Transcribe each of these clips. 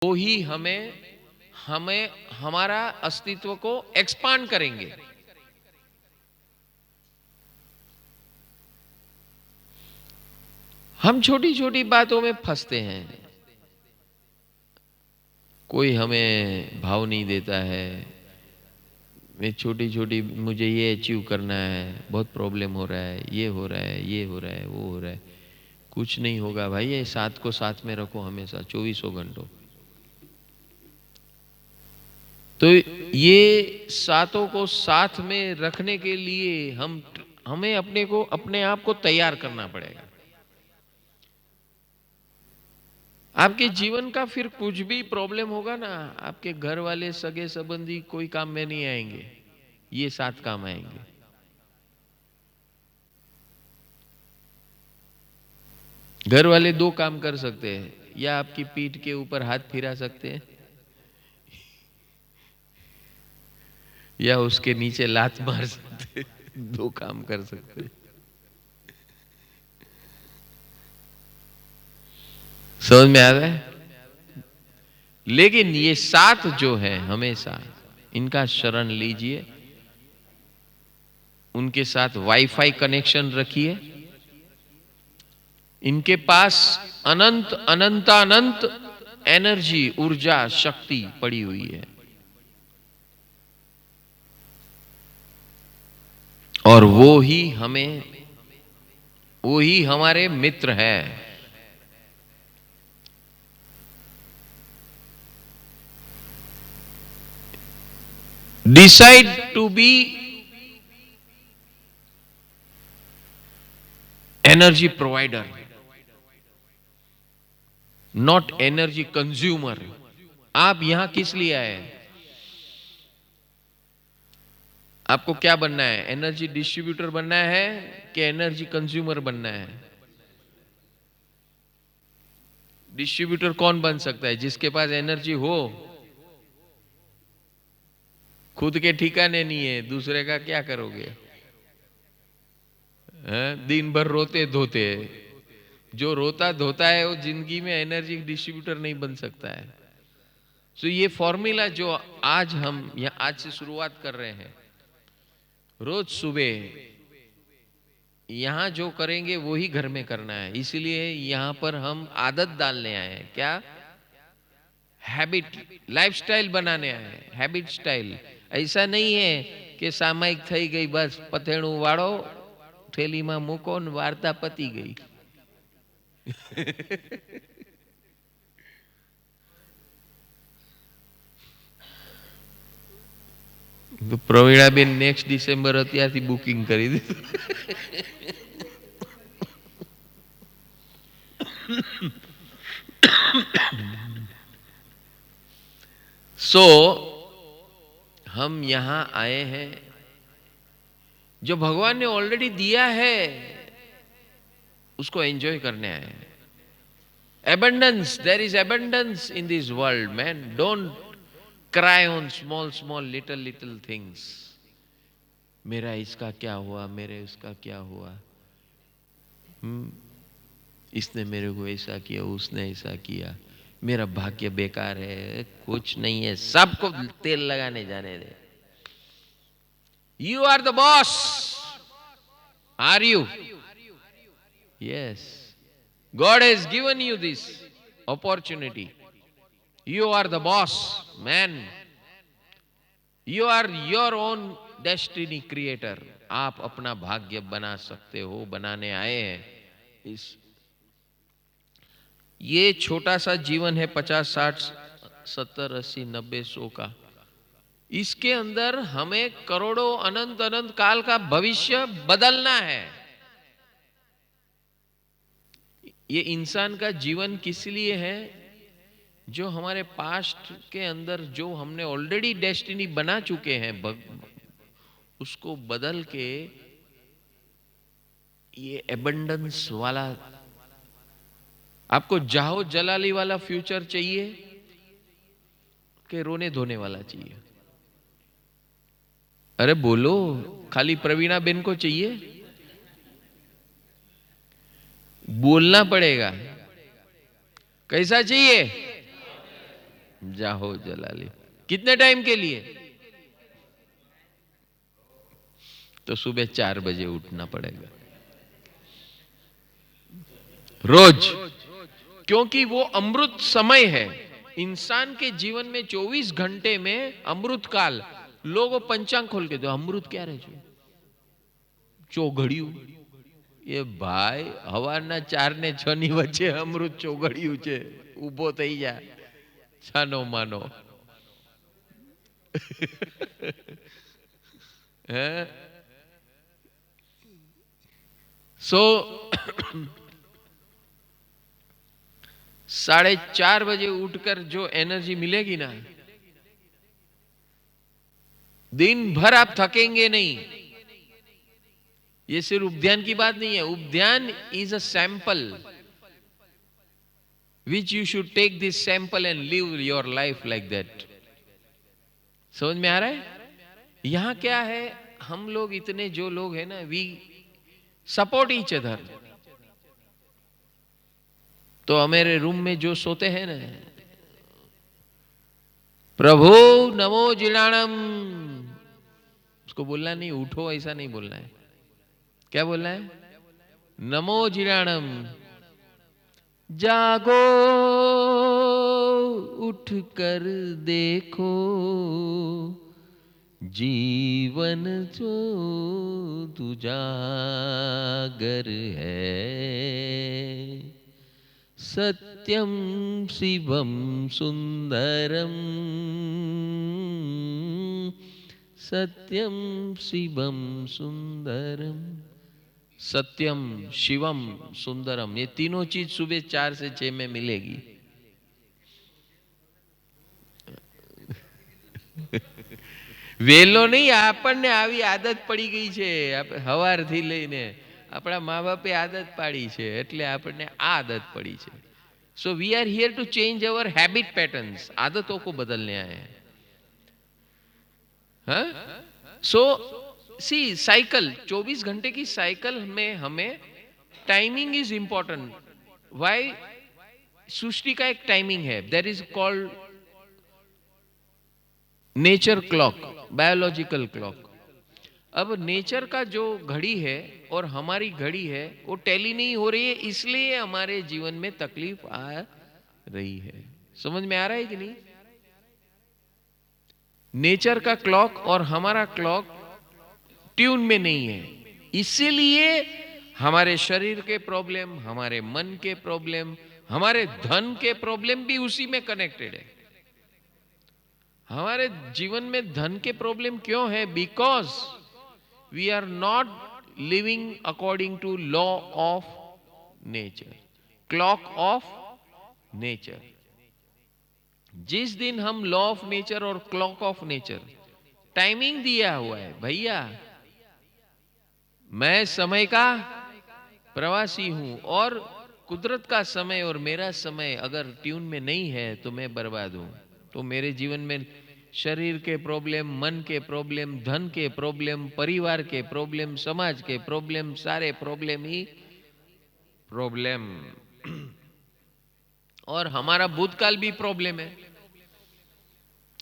वो ही हमें हमें हमारा अस्तित्व को एक्सपांड करेंगे। हम छोटी छोटी बातों में फंसते हैं। कोई हमें भाव नहीं देता है, मैं छोटी छोटी मुझे ये अचीव करना है, बहुत प्रॉब्लम हो रहा है, ये हो रहा है, ये हो रहा है, वो हो रहा है। कुछ नहीं होगा भाई, ये साथ को साथ में रखो हमेशा 24 घंटों। तो ये सातों को साथ में रखने के लिए हमें अपने आप को तैयार करना पड़ेगा। आपके जीवन का फिर कुछ भी प्रॉब्लम होगा ना, आपके घर वाले सगे संबंधी कोई काम में नहीं आएंगे, ये सात काम आएंगे। घर वाले दो काम कर सकते हैं, या आपकी पीठ के ऊपर हाथ फिरा सकते हैं, या उसके नीचे लात मार सकते हैं। दो काम कर सकते हैं। समझ में आ रहा है? लेकिन ये सात जो है हमेशा इनका शरण लीजिए, उनके साथ वाईफाई कनेक्शन रखिए। इनके पास अनंत अनंतानंत एनर्जी, ऊर्जा, शक्ति पड़ी हुई है, और वो ही हमारे मित्र हैं। Decide to be energy provider, not energy consumer. आप यहां किस लिए आए हैं? आपको क्या बनना है? एनर्जी डिस्ट्रीब्यूटर बनना है कि एनर्जी कंज्यूमर बनना है? डिस्ट्रीब्यूटर कौन बन सकता है? जिसके पास एनर्जी हो, खुद के ठिकाने नहीं है, दूसरे का क्या करोगे? दिन भर रोते धोते। जो रोता धोता है वो जिंदगी में एनर्जी डिस्ट्रीब्यूटर नहीं बन सकता है। तो ये फॉर्मूला जो आज से शुरुआत कर रहे हैं, रोज सुबह यहां जो करेंगे वो ही घर में करना है। इसलिए यहां पर हम आदत डालने आए हैं। क्या? हैबिट, लाइफस्टाइल बनाने आए हैं। Habit style. ऐसा नहीं है कि सामायिक થઈ ગઈ બસ પથેણું વાળો થેલીમાં મૂકો ને વાર્તા પતી ગઈ। તો પ્રવીણાબેન નેક્સ્ટ ડિસેમ્બર અત્યારથી બુકિંગ કરી દીધું। सो हम यहां आए हैं, जो भगवान ने ऑलरेडी दिया है उसको एंजॉय करने आए हैं। Abundance, there is abundance in this world, man. Don't cry on small little things. मेरा इसका क्या हुआ, मेरे उसका क्या हुआ, इसने मेरे को ऐसा किया, उसने ऐसा किया, मेरा भाग्य बेकार है। कुछ नहीं है, सबको तेल लगाने जाने दे। You are the boss. Are you? Yes. God has given you this opportunity. You are the boss, man. You are your own destiny creator. आप अपना भाग्य बना सकते हो, बनाने आए हैं। इस ये छोटा सा जीवन है, 50, 60, 70, 80, 90, 100 का। इसके अंदर हमें करोड़ों अनंत अनंत काल का भविष्य बदलना है। ये इंसान का जीवन किस लिए है? जो हमारे पास्ट के अंदर जो हमने ऑलरेडी डेस्टिनी बना चुके हैं, उसको बदल के ये एबंडेंस वाला, आपको जाहो जलाली वाला फ्यूचर चाहिए कि रोने धोने वाला चाहिए? अरे बोलो, खाली प्रवीणा बेन को चाहिए? बोलना पड़ेगा। कैसा चाहिए? जाहो जला ले। कितने टाइम के लिए? तो सुबह 4 बजे उठना पड़ेगा रोज, क्योंकि वो अमृत समय है। इंसान के जीवन में 24 घंटे में अमृत काल। लोग पंचांग खोल के दो, अमृत क्या रहे छो? ચોઘડિયું એ ભાઈ હવારના 4 ને 6 ની વચ્ચે અમૃત ચોઘડિયું છે, ઊભો થઈ જા છાનો માનો. હે सो 4:30 बजे उठकर जो एनर्जी मिलेगी ना, दिन भर आप थकेंगे नहीं. ये सिर्फ उपध्यान की बात नहीं है. उपध्यान is a sample which you should take this sample and live your life like that. समझ में आ रहा है? यहां क्या है, हम लोग इतने जो लोग हैं ना, वी सपोर्ट ईच अदर. तो हमारे रूम में जो सोते हैं ना, प्रभु नमो जिणाणम, उसको बोलना नहीं उठो, ऐसा नहीं बोलना है. क्या बोलना है? नमो जिणाणम. जागो उठ कर देखो, जीवन जो तुजागर है. सत्यम शिवम सुंदरम, सत्यम शिवम सुंदरम. सत्यम शिवम सुंदरम, ये तीनों चीज सुबह 4 से 6 में मिलेगी. વેલો નહીં, આપણને આવી આદત પડી ગઈ છે. હવારથી લઈને આપણા મા બાપે આદત પાડી છે, એટલે આપણને આ આદત પડી છે. So we are here to change our habit patterns. आदतों को बदलने आए हैं. हाँ? सो सी साइकिल, 24 घंटे की साइकिल में हमें टाइमिंग इज इंपॉर्टेंट. वाई? सृष्टि का एक टाइमिंग है, that is called nature clock, biological clock. अब नेचर का जो घड़ी है और हमारी घड़ी है वो टैली नहीं हो रही है, इसलिए हमारे जीवन में तकलीफ आ रही है. समझ में आ रहा है कि नहीं? नेचर का क्लॉक और हमारा क्लॉक ट्यून में नहीं है, इसीलिए हमारे शरीर के प्रॉब्लम, हमारे मन के प्रॉब्लम, हमारे धन के प्रॉब्लम भी उसी में कनेक्टेड है. हमारे जीवन में धन के प्रॉब्लम क्यों है? Because we are not living according to law of nature, clock of nature. जिस दिन हम लॉ ऑफ नेचर और क्लॉक ऑफ नेचर टाइमिंग दिया हुआ है, भैया मैं समय का प्रवासी हूं और कुदरत का समय और मेरा समय अगर ट्यून में नहीं है तो मैं बर्बाद हूं. तो मेरे जीवन में शरीर के प्रॉब्लम, मन के प्रॉब्लम, धन के प्रॉब्लम, परिवार के प्रॉब्लम, समाज के प्रॉब्लम, सारे प्रॉब्लम ही प्रॉब्लम. और हमारा भूतकाल भी प्रॉब्लम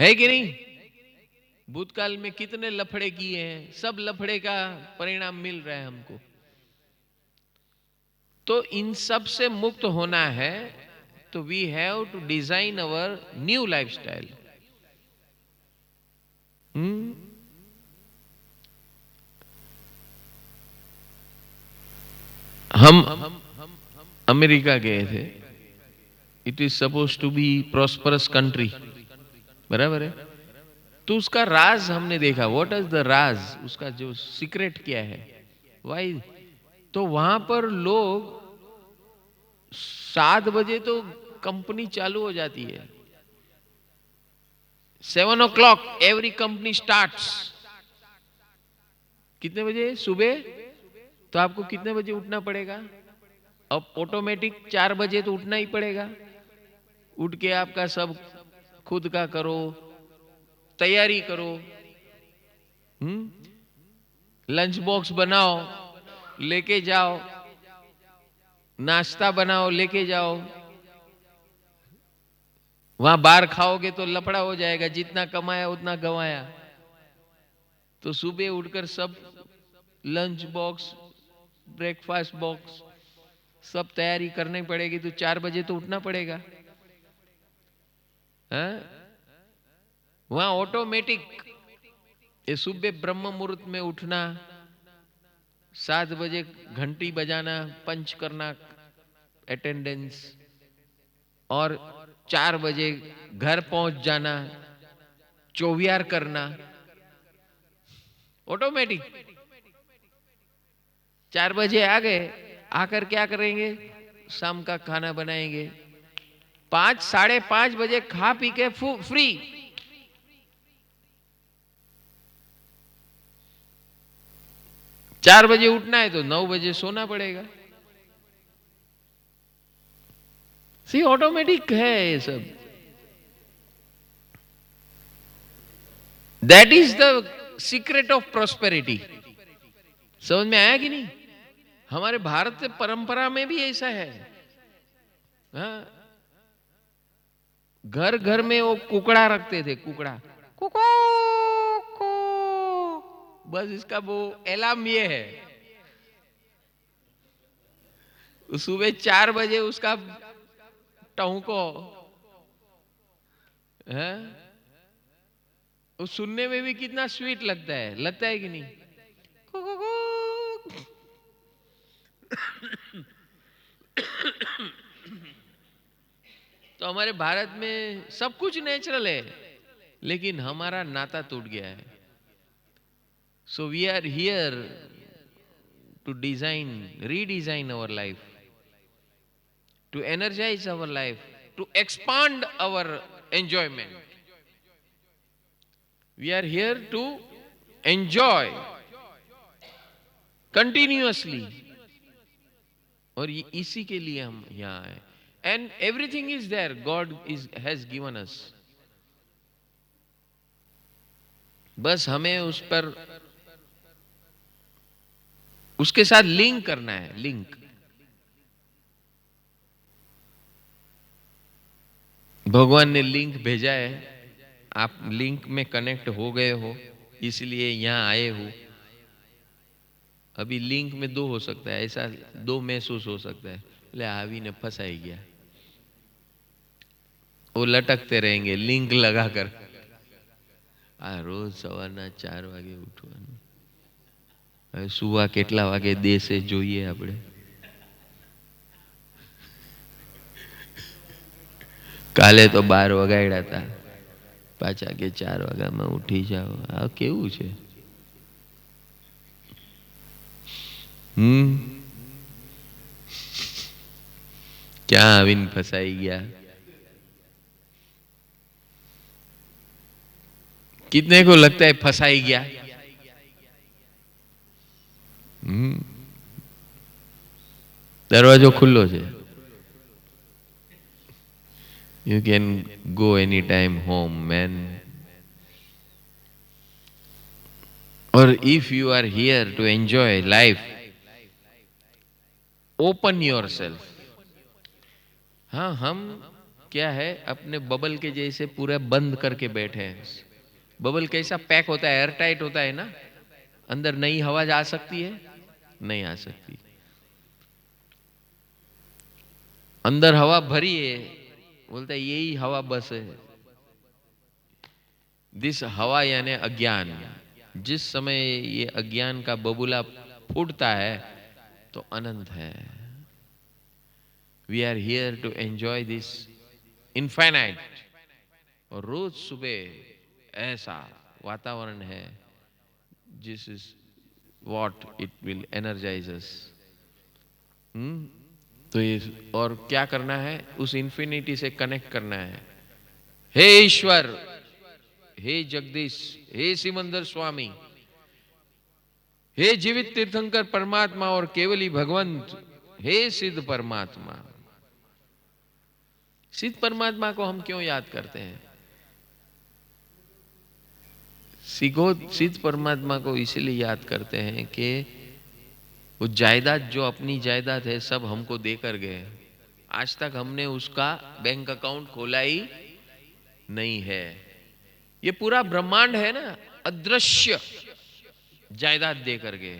है कि नहीं? भूतकाल में कितने लफड़े किए हैं, सब लफड़े का परिणाम मिल रहा है हमको. तो इन सब से मुक्त होना है, तो we have to design our new lifestyle. हम अमेरिका गए थे. It is suppose to be prosperous country, बराबर है? तो उसका राज हमने देखा. व्हाट इज द राज, उसका जो सीक्रेट क्या है? वाई? तो वहां पर लोग 7 बजे तो कंपनी चालू हो जाती है. 7 o'clock एवरी कंपनी स्टार्ट्स. कितने बजे? सुबह. तो आपको कितने बजे उठना पड़ेगा? अब ऑटोमेटिक 4 बजे तो उठना ही पड़ेगा. उठ के आपका सब खुद का करो, तैयारी करो, लंच बॉक्स बनाओ, लेके जाओ, नाश्ता बनाओ, लेके जाओ, वहां बाहर खाओगे तो लफड़ा हो जाएगा, जितना कमाया उतना गंवाया। तो सुबह उठकर सब लंच बॉक्स, ब्रेकफास्ट बॉक्स सब तैयारी करनी पड़ेगी, तो 4 बजे तो उठना पड़ेगा। हाँ? वहां ऑटोमेटिक ये सुबह ब्रह्म मुहूर्त में उठना, 7 बजे घंटी बजाना, पंच करना, अटेंडेंस, और 4 बजे घर पहुंच जाना, चौवियार करना, ऑटोमेटिक। 4 बजे आ गए, आकर क्या करेंगे? शाम का खाना बनाएंगे, 5, 5:30 बजे खा पी के फ्री। 4 बजे उठना है तो 9 बजे सोना पड़ेगा। सी ऑटोमेटिक है ये सब। That is the secret of prosperity. समझ में आया कि नहीं? हमारे भारत परंपरा में भी ऐसा है। हाँ? घर घर में वो कुकड़ा रखते थे, कुकड़ा, कुको को, बस इसका वो अलार्म ये है, सुबह 4 बजे उसका टहुको है। वो सुनने में भी कितना स्वीट लगता है कि नहीं? तो हमारे भारत में सब कुछ नेचुरल है, लेकिन हमारा नाता टूट गया है। So we are here to design, redesign our life, to energise our life, to expand our enjoyment. We are here to enjoy continuously, और इसी के लिए हम यहाँ आए। And everything is there, God is has given us. बस हमें उस पर, उसके साथ लिंक करना है, लिंक। भगवान ने लिंक भेजा है, आप लिंक में कनेक्ट हो गए हो, इसलिए यहां आए हो। अभी लिंक में दो हो सकता है, ऐसा दो महसूस हो सकता है, ले आवी ने फंसाई गया, वो लटकते रहेंगे लिंक लगाकर। रोज सवाરના 4 વાગે ઉઠવાનું, હવે સુવા કેટલા વાગે દેશે જોઈએ આપણે। કાલે તો 12 વગાડ્યા હતા, પાછા કે 4 વાગ્યામાં ઉઠી જાઓ। આ કેવું છે? क्या आविन फंसाई गया? कितने को लगता है फंसाई गया? दरवाजो खुल्लो छे, you can go anytime home, man. Or if you are here to enjoy life, open yourself. हाँ, हम क्या है, अपने बबल के जैसे पूरा बंद करके बैठे हैं। बबल कैसा पैक होता है, एयर टाइट होता है ना, अंदर नई हवा जा सकती है? नहीं आ सकती। अंदर हवा भरी है, बोलता है यही हवा बस है। दिस हवा यानी अज्ञान। जिस समय ये अज्ञान का बबूला फूटता है तो अनंत है। We are here to enjoy this infinite. और रोज सुबह ऐसा वातावरण है, this is what it will energise us. तो ये, और क्या करना है? उस इंफिनिटी से कनेक्ट करना है। हे ईश्वर, हे जगदीश, हे सिमंदर स्वामी, हे जीवित तीर्थंकर परमात्मा और केवली भगवंत, हे सिद्ध परमात्मा। सिद्ध परमात्मा को हम क्यों याद करते हैं? सिद्ध परमात्मा को इसलिए याद करते हैं कि वो जायदाद, जो अपनी जायदाद है, सब हमको देकर गए। आज तक हमने उसका बैंक अकाउंट खोला ही नहीं है। ये पूरा ब्रह्मांड है ना, अदृश्य जायदाद दे करके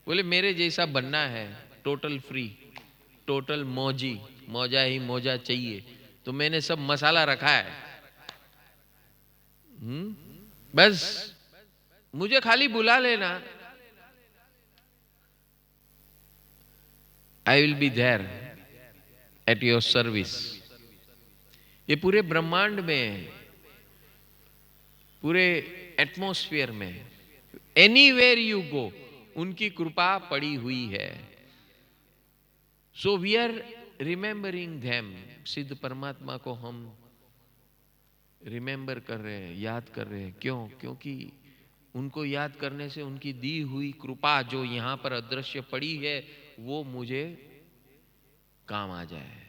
बोले मेरे जैसा बनना है, टोटल फ्री, टोटल मौजी, मौजा ही मौजा चाहिए, तो मैंने सब मसाला रखा है। बस मुझे खाली बुला लेना, I will be there at your service. ये पूरे ब्रह्मांड में, पूरे एटमॉस्फेयर में, एनीवेयर यू गो, उनकी कृपा पड़ी हुई है। So we are remembering them. सिद्ध परमात्मा को हम रिमेंबर कर रहे हैं, याद कर रहे हैं। क्यों? क्योंकि उनको याद करने से उनकी दी हुई कृपा जो यहां पर अदृश्य पड़ी है, वो मुझे काम आ जाए,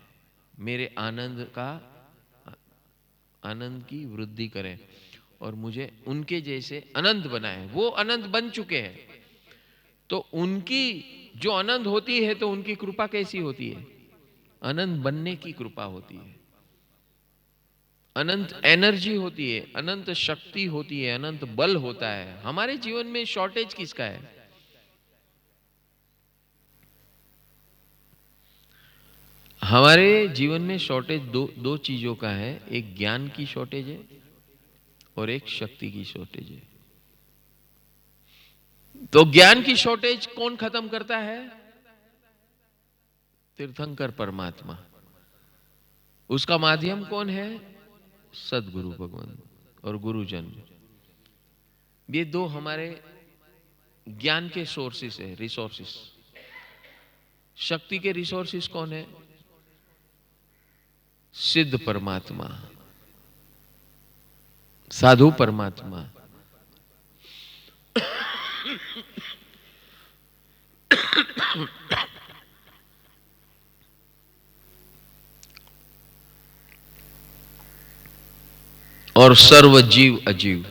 मेरे आनंद की वृद्धि करें और मुझे उनके जैसे अनंत बनाए। वो अनंत बन चुके हैं, तो उनकी जो अनंत होती है तो उनकी कृपा कैसी होती है? अनंत बनने की कृपा होती है, अनंत एनर्जी होती है, अनंत शक्ति होती है, अनंत बल होता है। हमारे जीवन में शॉर्टेज किसका है? हमारे जीवन में शॉर्टेज दो चीजों का है। एक ज्ञान की शॉर्टेज है और एक शक्ति की शॉर्टेज है। तो ज्ञान की शॉर्टेज कौन खत्म करता है? तीर्थंकर परमात्मा। उसका माध्यम कौन है? सदगुरु भगवान और गुरुजन। ये दो हमारे ज्ञान के सोर्सेस है, रिसोर्सेस। शक्ति के रिसोर्सेस कौन है? सिद्ध परमात्मा, साधु परमात्मा। और सर्व जीव अजीव।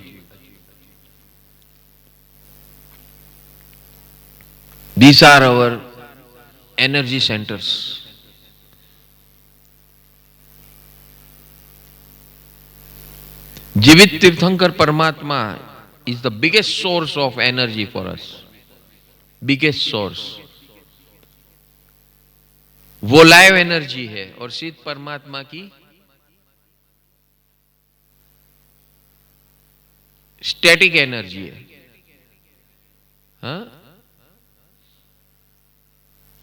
These are our energy centers. जीवित तीर्थंकर परमात्मा is the biggest source of energy for us. Biggest source. वो लाइव एनर्जी है और सिद्ध परमात्मा की स्टैटिक एनर्जी है। हाँ?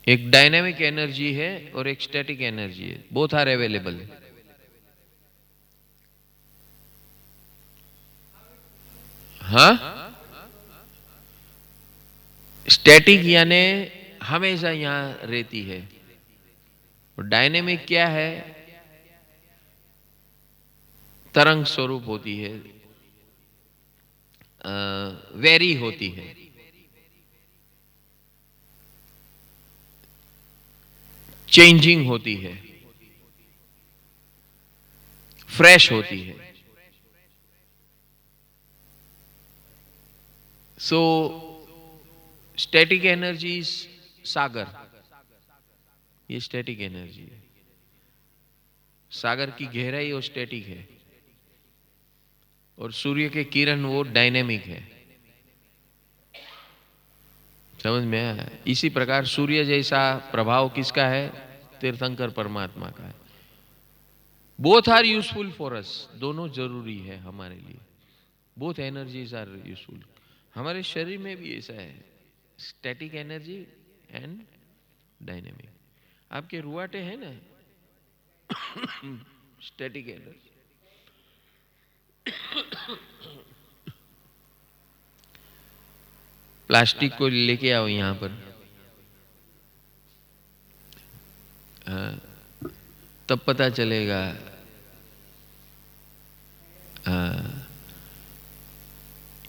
एक डायनेमिक एनर्जी है और एक स्टैटिक एनर्जी है। Both are available. हाँ? स्टैटिक यानी हमेशा यहां रहती है, और डायनेमिक क्या है? तरंग स्वरूप होती है, वेरी होती है। चेंजिंग होती है, फ्रेश होती है। सो स्टैटिक एनर्जी सागर, ये स्टैटिक एनर्जी है। सागर की गहराई वो स्टैटिक है और सूर्य के किरण वो डायनेमिक है। समझ में आया? इसी प्रकार सूर्य जैसा प्रभाव किसका है? तीर्थंकर परमात्मा का है। Both are useful for us. दोनों जरूरी है हमारे लिए। Both energies are useful. हमारे शरीर में भी ऐसा है, स्टैटिक एनर्जी एंड डायनेमिक। आपके रुआटे हैं ना, स्टैटिक एनर्जी। प्लास्टिक को लेके आओ यहां पर, तब पता चलेगा।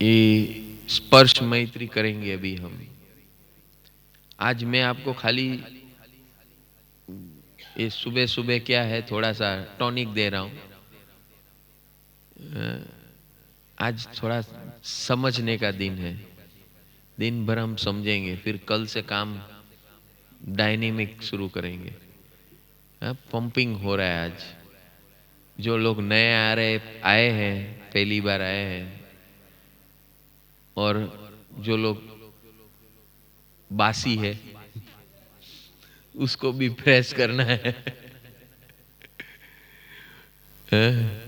ये स्पर्श मैत्री करेंगे अभी हम। आज मैं आपको खाली ये सुबह सुबह क्या है, थोड़ा सा टॉनिक दे रहा हूं। आज थोड़ा समझने का दिन है। दिन भर हम समझेंगे, फिर कल से काम डायनेमिक शुरू करेंगे। पंपिंग हो रहा है आज। जो लोग नए आए हैं, पहली बार आए हैं, और जो लोग बासी है, उसको भी फ्रेश करना है। हाँ?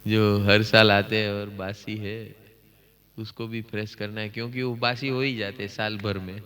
जो हर साल आते हैं और बासी है, उसको भी फ्रेश करना है, क्योंकि वो बासी हो ही जाते हैं साल भर में।